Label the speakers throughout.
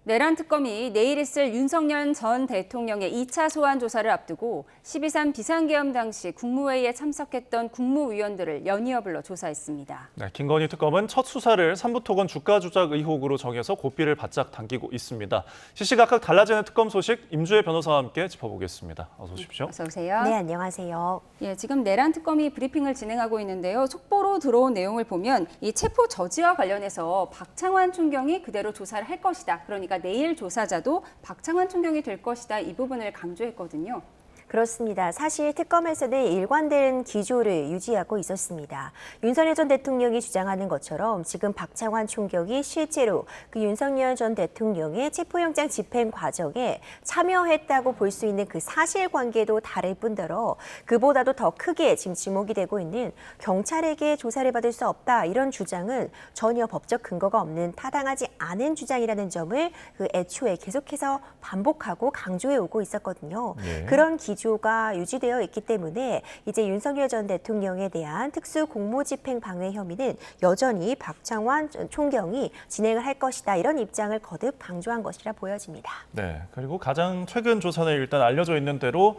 Speaker 1: 내란 특검이 내일 있을 윤석열 전 대통령의 2차 소환 조사를 앞두고 12.3 비상계엄 당시 국무회의에 참석했던 국무위원들을 연이어 불러 조사했습니다.
Speaker 2: 네, 김건희 특검은 첫 수사를 삼부토건 주가 조작 의혹으로 정해서 고삐를 바짝 당기고 있습니다. 시시각각 달라지는 특검 소식 임주혜 변호사와 함께 짚어보겠습니다. 어서 오십시오.
Speaker 1: 어서 오세요.
Speaker 3: 네, 안녕하세요.
Speaker 1: 예, 지금 내란 특검이 브리핑을 진행하고 있는데요. 속보로 들어온 내용을 보면 이 체포 저지와 관련해서 박창환 총경이 그대로 조사를 할 것이다. 그러니까 내일 조사자도 박창환 총경이 될 것이다. 이 부분을 강조했거든요.
Speaker 3: 그렇습니다. 사실 특검에서는 일관된 기조를 유지하고 있었습니다. 윤석열 전 대통령이 주장하는 것처럼 지금 박창환 총경이 실제로 그 윤석열 전 대통령의 체포영장 집행 과정에 참여했다고 볼 수 있는 그 사실관계도 다를 뿐더러 그보다도 더 크게 지금 지목이 되고 있는 경찰에게 조사를 받을 수 없다 이런 주장은 전혀 법적 근거가 없는 타당하지 않은 주장이라는 점을 그 애초에 계속해서 반복하고 강조해 오고 있었거든요.
Speaker 2: 예.
Speaker 3: 그런 기조가 유지되어 있기 때문에 이제 윤석열 전 대통령에 대한 특수 공무집행 방해 혐의는 여전히 박창환 총경이 진행을 할 것이다. 이런 입장을 거듭 강조한 것이라 보여집니다.
Speaker 2: 네, 그리고 가장 최근 조사는 일단 알려져 있는 대로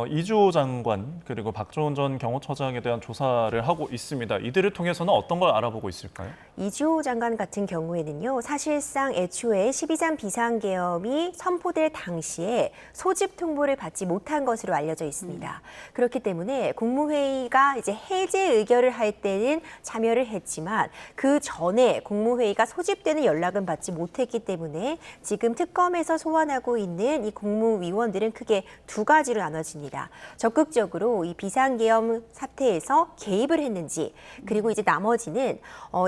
Speaker 2: 이주호 장관 그리고 박종훈 전 경호처장에 대한 조사를 하고 있습니다. 이들을 통해서는 어떤 걸 알아보고 있을까요?
Speaker 3: 이주호 장관 같은 경우에는요. 사실상 애초에 12.3 비상계엄이 선포될 당시에 소집 통보를 받지 못한 것으로 알려져 있습니다. 그렇기 때문에 국무회의가 이제 해제 의결을 할 때는 참여를 했지만 그 전에 국무회의가 소집되는 연락은 받지 못했기 때문에 지금 특검에서 소환하고 있는 이 국무위원들은 크게 두 가지로 나눠집니다. 적극적으로 이 비상계엄 사태에서 개입을 했는지 그리고 이제 나머지는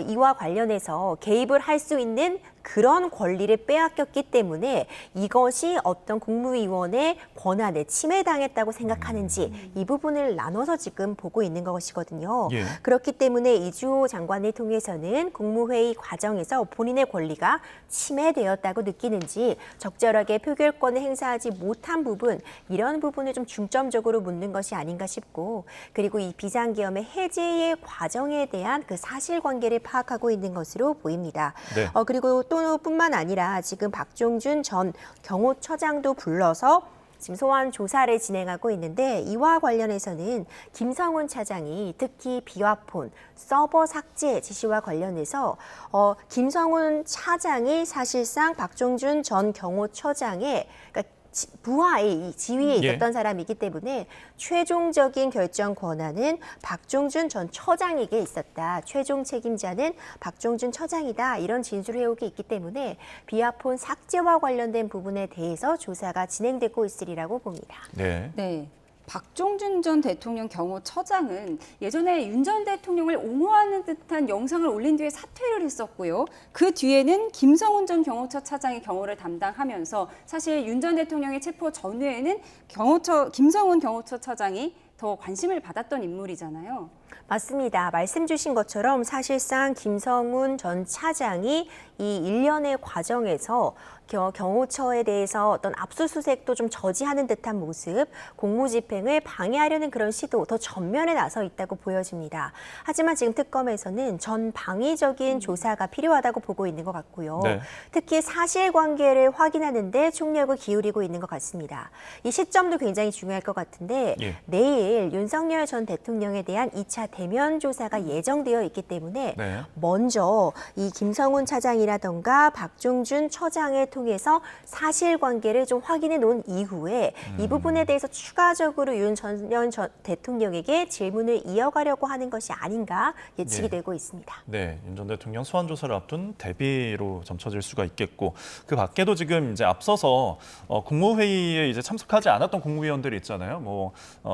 Speaker 3: 이와 관련해서 개입을 할 수 있는 그런 권리를 빼앗겼기 때문에 이것이 어떤 국무위원의 권한에 침해당했다고 생각하는지 이 부분을 나눠서 지금 보고 있는 것이거든요.
Speaker 2: 예.
Speaker 3: 그렇기 때문에 이주호 장관을 통해서는 국무회의 과정에서 본인의 권리가 침해되었다고 느끼는지 적절하게 표결권을 행사하지 못한 부분 이런 부분을 좀 중점적으로 묻는 것이 아닌가 싶고 그리고 이 비상계엄의 해제의 과정에 대한 그 사실관계를 파악하고 있는 것으로 보입니다.
Speaker 2: 네.
Speaker 3: 그리고 또 뿐만 아니라 지금 박종준 전 경호처장도 불러서 지금 소환 조사를 진행하고 있는데 이와 관련해서는 김성훈 차장이 특히 비화폰 서버 삭제 지시와 관련해서 김성훈 차장이 사실상 박종준 전 경호처장의 그러니까 부하의 지위에 있었던 사람이기 때문에 최종적인 결정 권한은 박종준 전 처장에게 있었다. 최종 책임자는 박종준 처장이다. 이런 진술을 해오고 있기 때문에 비화폰 삭제와 관련된 부분에 대해서 조사가 진행되고 있으리라고 봅니다.
Speaker 2: 네.
Speaker 1: 네. 박종준 전 대통령 경호처장은 예전에 윤 전 대통령을 옹호하는 듯한 영상을 올린 뒤에 사퇴를 했었고요. 그 뒤에는 김성훈 전 경호처 차장이 경호를 담당하면서 사실 윤 전 대통령의 체포 전후에는 김성훈 경호처 차장이 더 관심을 받았던 인물이잖아요.
Speaker 3: 맞습니다. 말씀 주신 것처럼 사실상 김성훈 전 차장이 이 일련의 과정에서 경호처에 대해서 어떤 압수수색도 좀 저지하는 듯한 모습, 공무집행을 방해하려는 그런 시도 더 전면에 나서 있다고 보여집니다. 하지만 지금 특검에서는 전방위적인 조사가 필요하다고 보고 있는 것 같고요.
Speaker 2: 네.
Speaker 3: 특히 사실관계를 확인하는 데 총력을 기울이고 있는 것 같습니다. 이 시점도 굉장히 중요할 것 같은데
Speaker 2: 예.
Speaker 3: 내일 윤석열 전 대통령에 대한 2차 대면 조사가 예정되어 있기 때문에
Speaker 2: 네.
Speaker 3: 먼저 이 김성훈 차장이라던가 박종준 처장을 통해서 사실관계를 좀 확인해 놓은 이후에 이 부분에 대해서 추가적으로 윤 전 대통령에게 질문을 이어가려고 하는 것이 아닌가 예측이 되고 있습니다.
Speaker 2: 네, 윤 전 대통령 소환 조사를 앞둔 대비로 점쳐질 수가 있겠고 그 밖에도 지금 이제 앞서서 국무회의에 이제 참석하지 않았던 국무위원들이 있잖아요. 뭐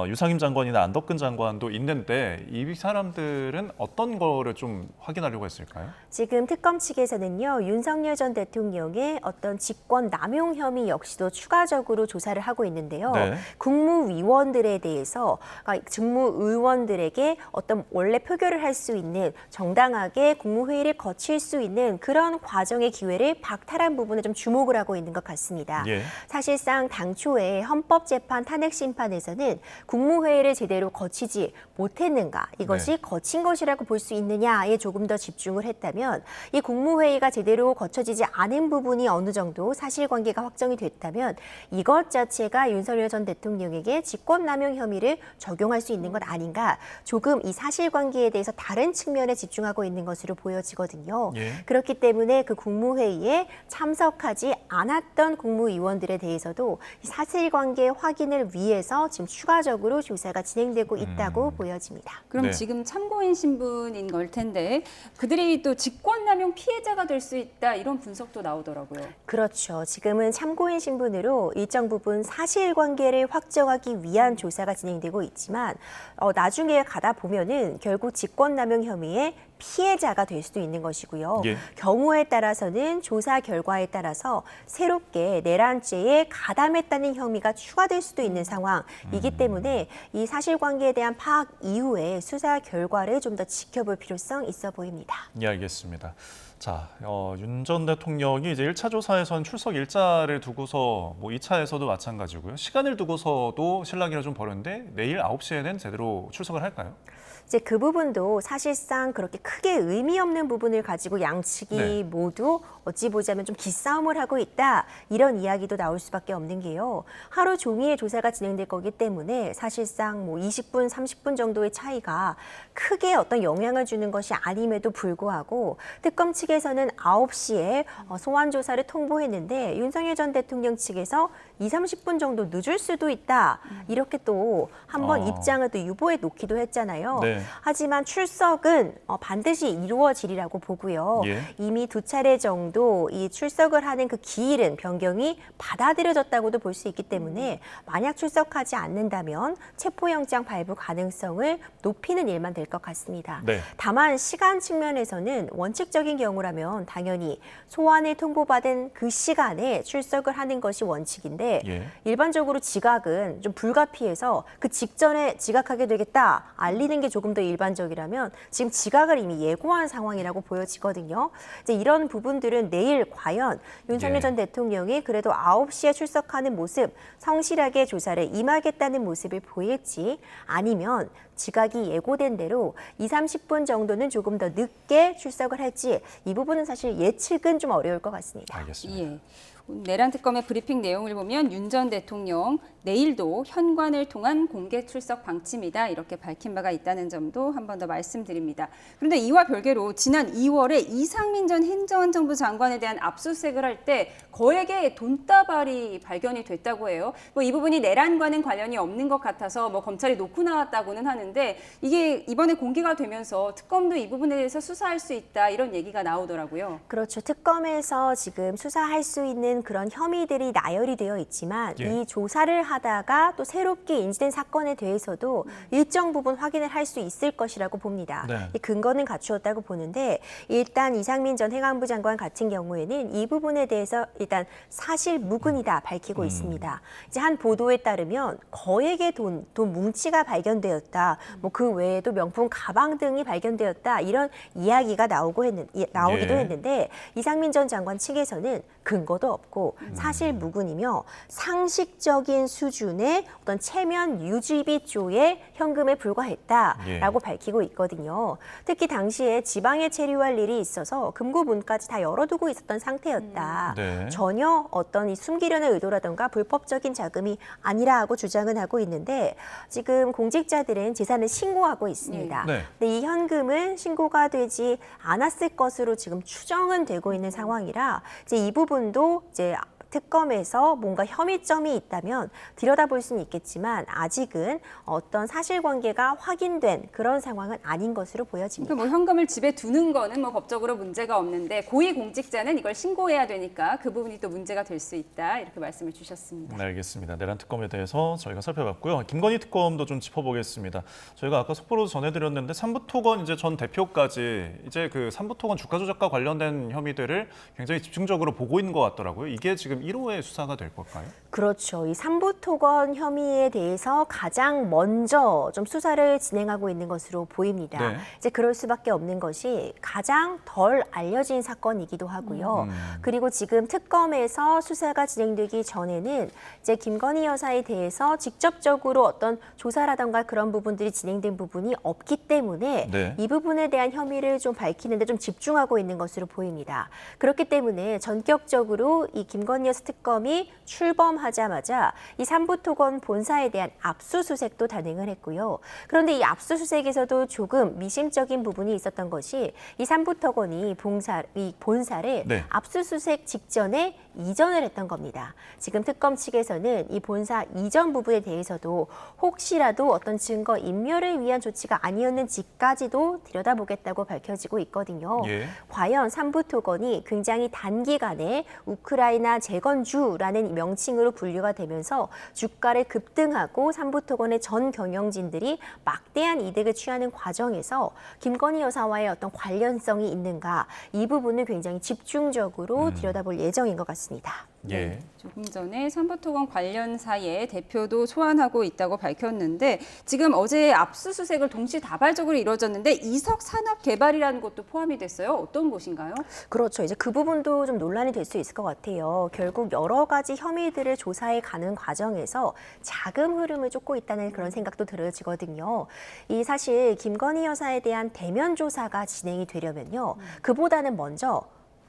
Speaker 2: 유상임 장관이나 안덕근 장관도 있는데 이 사람들은 어떤 거를 좀 확인하려고 했을까요?
Speaker 3: 지금 특검 측에서는요. 윤석열 전 대통령의 어떤 직권 남용 혐의 역시도 추가적으로 조사를 하고 있는데요.
Speaker 2: 네.
Speaker 3: 국무위원들에 대해서 그러니까 직무의원들에게 어떤 원래 표결을 할 수 있는 정당하게 국무회의를 거칠 수 있는 그런 과정의 기회를 박탈한 부분에 좀 주목을 하고 있는 것 같습니다.
Speaker 2: 예.
Speaker 3: 사실상 당초에 헌법재판 탄핵심판에서는 국무회의를 제대로 거치지 못했는가 이것이
Speaker 2: 네.
Speaker 3: 거친 것이라고 볼 수 있느냐에 조금 더 집중을 했다면 이 국무회의가 제대로 거쳐지지 않은 부분이 어느 정도 사실관계가 확정이 됐다면 이것 자체가 윤석열 전 대통령에게 직권남용 혐의를 적용할 수 있는 것 아닌가 조금 이 사실관계에 대해서 다른 측면에 집중하고 있는 것으로 보여지거든요.
Speaker 2: 예.
Speaker 3: 그렇기 때문에 그 국무회의에 참석하지 않았던 국무위원들에 대해서도 사실관계 확인을 위해서 지금 추가적으로 조사가 진행되고 있다고 보여집니다.
Speaker 1: 그럼
Speaker 2: 네.
Speaker 1: 지금 참고인 신분인 걸 텐데 그들이 또 직권남용 피해자가 될 수 있다 이런 분석도 나오더라고요.
Speaker 3: 그렇죠. 지금은 참고인 신분으로 일정 부분 사실관계를 확정하기 위한 조사가 진행되고 있지만 나중에 가다 보면은 결국 직권남용 혐의의 피해자가 될 수도 있는 것이고요.
Speaker 2: 예.
Speaker 3: 경우에 따라서는 조사 결과에 따라서 새롭게 내란죄에 가담했다는 혐의가 추가될 수도 있는 상황이기 때문에 이 사실관계에 대한 파악 이후에 수사 결과를 좀 더 지켜볼 필요성 있어 보입니다.
Speaker 2: 예, 알겠습니다. 자, 윤 전 대통령이 이제 1차 조사에선 출석 일자를 두고서 뭐 2차에서도 마찬가지고요. 시간을 두고서도 실랑이를 좀 벌였는데 내일 9시에는 제대로 출석을 할까요?
Speaker 3: 이제 그 부분도 사실상 그렇게 크게 의미 없는 부분을 가지고 양측이
Speaker 2: 네.
Speaker 3: 모두 어찌 보자면 좀 기싸움을 하고 있다 이런 이야기도 나올 수밖에 없는 게요. 하루 종일 조사가 진행될 거기 때문에 사실상 뭐 20분, 30분 정도의 차이가 크게 어떤 영향을 주는 것이 아님에도 불구하고 특검 측에서는 9시에 소환 조사를 통보했는데 윤석열 전 대통령 측에서 30분 정도 늦을 수도 있다. 이렇게 또 한번 입장을 또 유보해 놓기도 했잖아요.
Speaker 2: 네.
Speaker 3: 하지만 출석은 반드시 이루어지리라고 보고요.
Speaker 2: 예.
Speaker 3: 이미 2차례 정도 이 출석을 하는 그 기일은 변경이 받아들여졌다고도 볼 수 있기 때문에 만약 출석하지 않는다면 체포영장 발부 가능성을 높이는 일만 될 것 같습니다.
Speaker 2: 네.
Speaker 3: 다만 시간 측면에서는 원칙적인 경우라면 당연히 소환을 통보받은 그 시간에 출석을 하는 것이 원칙인데
Speaker 2: 예.
Speaker 3: 일반적으로 지각은 좀 불가피해서 그 직전에 지각하게 되겠다 알리는 게 조금 더 일반적이라면 지금 지각을 이미 예고한 상황이라고 보여지거든요. 이제 이런 부분들은 내일 과연 윤석열
Speaker 2: 예.
Speaker 3: 전 대통령이 그래도 9시에 출석하는 모습, 성실하게 조사를 임하겠다는 모습을 보일지 아니면 지각이 예고된 대로 30분 정도는 조금 더 늦게 출석을 할지 이 부분은 사실 예측은 좀 어려울 것 같습니다.
Speaker 2: 알겠습니다.
Speaker 1: 예. 내란 특검의 브리핑 내용을 보면 윤 전 대통령 내일도 현관을 통한 공개 출석 방침이다 이렇게 밝힌 바가 있다는 점도 한 번 더 말씀드립니다. 그런데 이와 별개로 지난 2월에 이상민 전 행정안전부 장관에 대한 압수수색을 할 때 거액의 돈다발이 발견이 됐다고 해요. 뭐 이 부분이 내란과는 관련이 없는 것 같아서 뭐 검찰이 놓고 나왔다고는 하는데 이게 이번에 공개가 되면서 특검도 이 부분에 대해서 수사할 수 있다 이런 얘기가 나오더라고요.
Speaker 3: 그렇죠. 특검에서 지금 수사할 수 있는 그런 혐의들이 나열이 되어 있지만
Speaker 2: 예.
Speaker 3: 이 조사를 하다가 또 새롭게 인지된 사건에 대해서도 일정 부분 확인을 할 수 있을 것이라고 봅니다.
Speaker 2: 네.
Speaker 3: 이 근거는 갖추었다고 보는데 일단 이상민 전 행안부 장관 같은 경우에는 이 부분에 대해서 일단 사실 무근이다 밝히고 있습니다. 이제 한 보도에 따르면 거액의 돈 뭉치가 발견되었다. 뭐 그 외에도 명품 가방 등이 발견되었다. 이런 이야기가 나오기도
Speaker 2: 예.
Speaker 3: 했는데 이상민 전 장관 측에서는 근거도 없고 사실 무근이며 상식적인 수준의 어떤 체면 유지비 조의 현금에 불과했다라고
Speaker 2: 예.
Speaker 3: 밝히고 있거든요. 특히 당시에 지방에 체류할 일이 있어서 금고 문까지 다 열어두고 있었던 상태였다.
Speaker 2: 네.
Speaker 3: 전혀 어떤 이 숨기려는 의도라든가 불법적인 자금이 아니라고 주장은 하고 있는데 지금 공직자들은 재산을 신고하고 있습니다.
Speaker 2: 네.
Speaker 3: 근데 이 현금은 신고가 되지 않았을 것으로 지금 추정은 되고 있는 상황이라 이제 이 부분도 이제 특검에서 뭔가 혐의점이 있다면 들여다볼 수는 있겠지만 아직은 어떤 사실관계가 확인된 그런 상황은 아닌 것으로 보여집니다.
Speaker 1: 그러니까 뭐 현금을 집에 두는 거는 뭐 법적으로 문제가 없는데 고위공직자는 이걸 신고해야 되니까 그 부분이 또 문제가 될 수 있다 이렇게 말씀을 주셨습니다.
Speaker 2: 네, 알겠습니다. 내란 특검에 대해서 저희가 살펴봤고요. 김건희 특검도 좀 짚어보겠습니다. 저희가 아까 속보로 전해드렸는데 삼부토건 이제 전 대표까지 이제 그 삼부토건 주가 조작과 관련된 혐의들을 굉장히 집중적으로 보고 있는 것 같더라고요. 이게 지금 지금 1호의 수사가 될 걸까요?
Speaker 3: 그렇죠. 이 삼부토건 혐의에 대해서 가장 먼저 좀 수사를 진행하고 있는 것으로 보입니다.
Speaker 2: 네.
Speaker 3: 이제 그럴 수밖에 없는 것이 가장 덜 알려진 사건이기도 하고요. 그리고 지금 특검에서 수사가 진행되기 전에는 이제 김건희 여사에 대해서 직접적으로 어떤 조사라던가 그런 부분들이 진행된 부분이 없기 때문에
Speaker 2: 네.
Speaker 3: 이 부분에 대한 혐의를 좀 밝히는 데 좀 집중하고 있는 것으로 보입니다. 그렇기 때문에 전격적으로 이 김건희 여사 특검이 출범하자마자 이 삼부토건 본사에 대한 압수수색도 단행을 했고요. 그런데 이 압수수색에서도 조금 미심적인 부분이 있었던 것이 이 삼부토건이 이 본사를
Speaker 2: 네.
Speaker 3: 압수수색 직전에 이전을 했던 겁니다. 지금 특검 측에서는 이 본사 이전 부분에 대해서도 혹시라도 어떤 증거 인멸을 위한 조치가 아니었는지까지도 들여다보겠다고 밝혀지고 있거든요.
Speaker 2: 예.
Speaker 3: 과연 삼부토건이 굉장히 단기간에 우크라이나 재건주라는 명칭으로 분류가 되면서 주가를 급등하고 삼부토건의 전 경영진들이 막대한 이득을 취하는 과정에서 김건희 여사와의 어떤 관련성이 있는가, 이 부분을 굉장히 집중적으로 들여다볼 예정인 것 같습니다.
Speaker 2: 예.
Speaker 1: 조금 전에 삼부토건 관련사의 대표도 소환하고 있다고 밝혔는데 지금 어제 압수수색을 동시다발적으로 이루어졌는데 이석산업개발이라는 것도 포함이 됐어요. 어떤 곳인가요?
Speaker 3: 그렇죠. 이제 그 부분도 좀 논란이 될 수 있을 것 같아요. 결국 여러 가지 혐의들을 조사해 가는 과정에서 자금 흐름을 쫓고 있다는 그런 생각도 들어지거든요. 이 사실 김건희 여사에 대한 대면 조사가 진행이 되려면요. 그보다는 먼저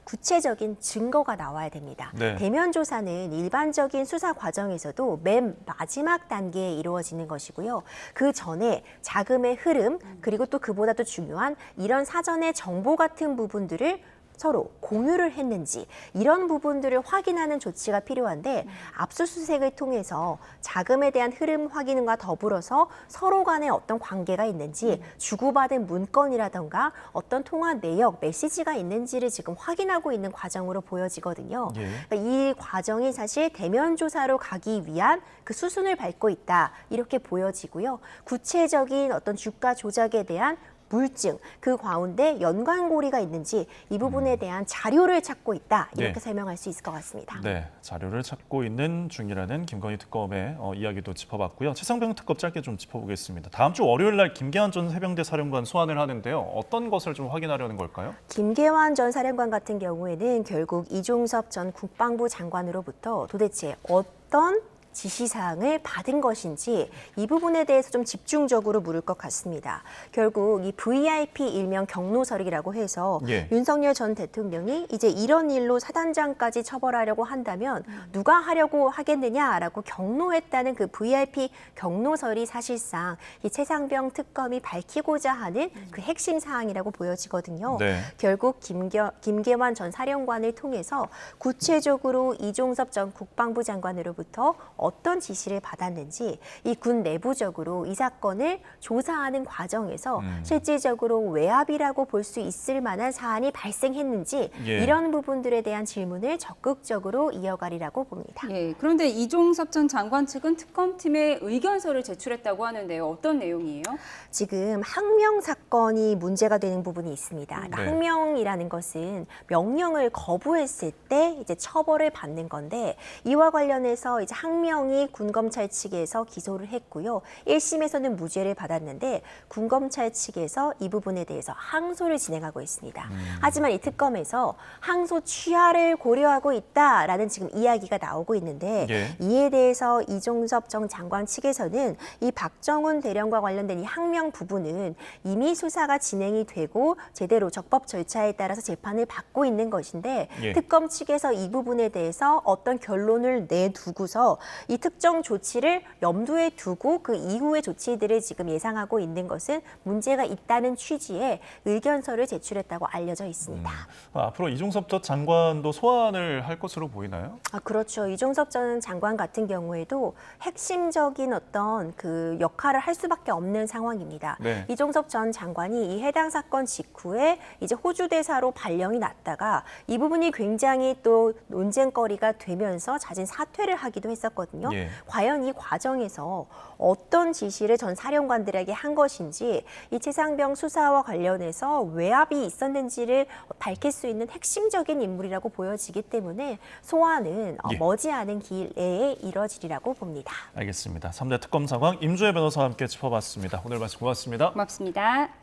Speaker 3: 구체적인 증거가 나와야 됩니다.
Speaker 2: 네.
Speaker 3: 대면 조사는 일반적인 수사 과정에서도 맨 마지막 단계에 이루어지는 것이고요. 그 전에 자금의 흐름, 그리고 또 그보다도 중요한 이런 사전의 정보 같은 부분들을 서로 공유를 했는지, 이런 부분들을 확인하는 조치가 필요한데 압수수색을 통해서 자금에 대한 흐름 확인과 더불어서 서로 간에 어떤 관계가 있는지, 주고받은 문건이라던가 어떤 통화 내역, 메시지가 있는지를 지금 확인하고 있는 과정으로 보여지거든요.
Speaker 2: 예.
Speaker 3: 그러니까 이 과정이 사실 대면 조사로 가기 위한 그 수순을 밟고 있다, 이렇게 보여지고요. 구체적인 어떤 주가 조작에 대한 물증, 그 가운데 연관고리가 있는지 이 부분에 대한 자료를 찾고 있다, 이렇게
Speaker 2: 네.
Speaker 3: 설명할 수 있을 것 같습니다.
Speaker 2: 네, 자료를 찾고 있는 중이라는 김건희 특검의 이야기도 짚어봤고요. 최상병 특검 짧게 좀 짚어보겠습니다. 다음 주 월요일 날 김계한 전 해병대 사령관 소환을 하는데요. 어떤 것을 좀 확인하려는 걸까요?
Speaker 3: 김계환 전 사령관 같은 경우에는 결국 이종섭 전 국방부 장관으로부터 도대체 어떤 지시사항을 받은 것인지, 이 부분에 대해서 좀 집중적으로 물을 것 같습니다. 결국 이 VIP 일명 경로설이라고 해서
Speaker 2: 예.
Speaker 3: 윤석열 전 대통령이 이제 이런 일로 사단장까지 처벌하려고 한다면 누가 하려고 하겠느냐라고 경로했다는 그 VIP 경로설이 사실상 이 최상병 특검이 밝히고자 하는 그 핵심 사항이라고 보여지거든요.
Speaker 2: 네.
Speaker 3: 결국 김계환 전 사령관을 통해서 구체적으로 이종섭 전 국방부 장관으로부터 어떤 지시를 받았는지, 이 군 내부적으로 이 사건을 조사하는 과정에서 실질적으로 외압이라고 볼 수 있을 만한 사안이 발생했는지,
Speaker 2: 예.
Speaker 3: 이런 부분들에 대한 질문을 적극적으로 이어가리라고 봅니다.
Speaker 1: 예, 그런데 이종섭 전 장관 측은 특검팀에 의견서를 제출했다고 하는데요. 어떤 내용이에요?
Speaker 3: 지금 항명 사건이 문제가 되는 부분이 있습니다.
Speaker 2: 네.
Speaker 3: 항명이라는 것은 명령을 거부했을 때 이제 처벌을 받는 건데, 이와 관련해서 이제 항명이 군검찰 측에서 기소를 했고요. 1심에서는 무죄를 받았는데 군검찰 측에서 이 부분에 대해서 항소를 진행하고 있습니다. 하지만 이 특검에서 항소 취하를 고려하고 있다라는 지금 이야기가 나오고 있는데,
Speaker 2: 예.
Speaker 3: 이에 대해서 이종섭 전 장관 측에서는 이 박정훈 대령과 관련된 이 항명 부분은 이미 수사가 진행이 되고 제대로 적법 절차에 따라서 재판을 받고 있는 것인데,
Speaker 2: 예.
Speaker 3: 특검 측에서 이 부분에 대해서 어떤 결론을 내두고서 이 특정 조치를 염두에 두고 그 이후의 조치들을 지금 예상하고 있는 것은 문제가 있다는 취지의 의견서를 제출했다고 알려져 있습니다.
Speaker 2: 앞으로 이종섭 전 장관도 소환을 할 것으로 보이나요?
Speaker 3: 그렇죠. 이종섭 전 장관 같은 경우에도 핵심적인 어떤 그 역할을 할 수밖에 없는 상황입니다.
Speaker 2: 네.
Speaker 3: 이종섭 전 장관이 이 해당 사건 직후에 이제 호주 대사로 발령이 났다가 이 부분이 굉장히 또 논쟁거리가 되면서 자진 사퇴를 하기도 했었거든요. 있거든요.
Speaker 2: 예.
Speaker 3: 과연 이 과정에서 어떤 지시를 전 사령관들에게 한 것인지 이 최상병 수사와 관련해서 외압이 있었는지를 밝힐 수 있는 핵심적인 인물이라고 보여지기 때문에 소환은
Speaker 2: 예.
Speaker 3: 머지않은 기회에 이뤄지리라고 봅니다.
Speaker 2: 알겠습니다. 3대 특검 상황 임주혜 변호사와 함께 짚어봤습니다. 오늘 말씀 고맙습니다.
Speaker 1: 고맙습니다.